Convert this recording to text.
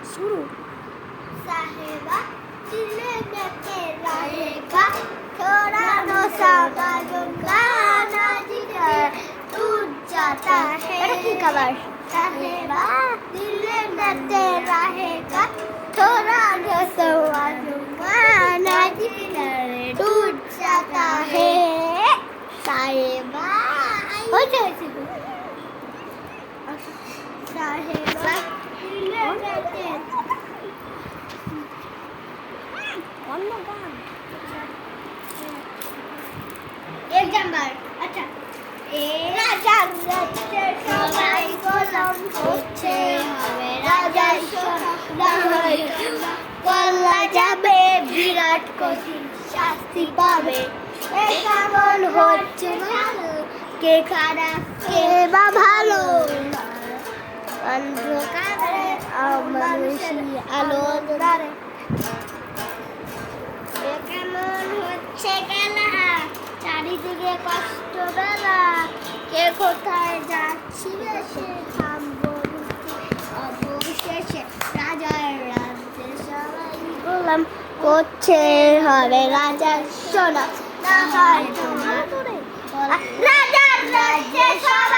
शुरू साहेबा दिल में तेरा रहेगा थोड़ा नशा मालूंगा ना जिगर टूट जाता है साहेबा दिल में तेरा रहेगा थोड़ा नशा मालूंगा ना जिगर टूट जाता है साहेबा हो जाए साहेबा दिल में तेरा অন্য গান एक नंबर अच्छा রাজা রাজ্যে সবাই গোলাম হচ্ছে হবে রাজা কল্লা যাবে বিরাট কঠিন শাস্তি পাবে কেমন হচ্ছে ভালো কে খারাপ কে বা ভালো অন্ধকারে মানুষের আলো দ্বারে কেমন হচ্ছে খেলা চারিদিকে কষ্ট বেলা কে কোথায় যাচ্ছি সে থামবো অবশেষে রাজার রাজ্যে সবাই গোলাম করছে হবে রাজার সোনা না হয় তোমার রাজার রাজ্যে সবাই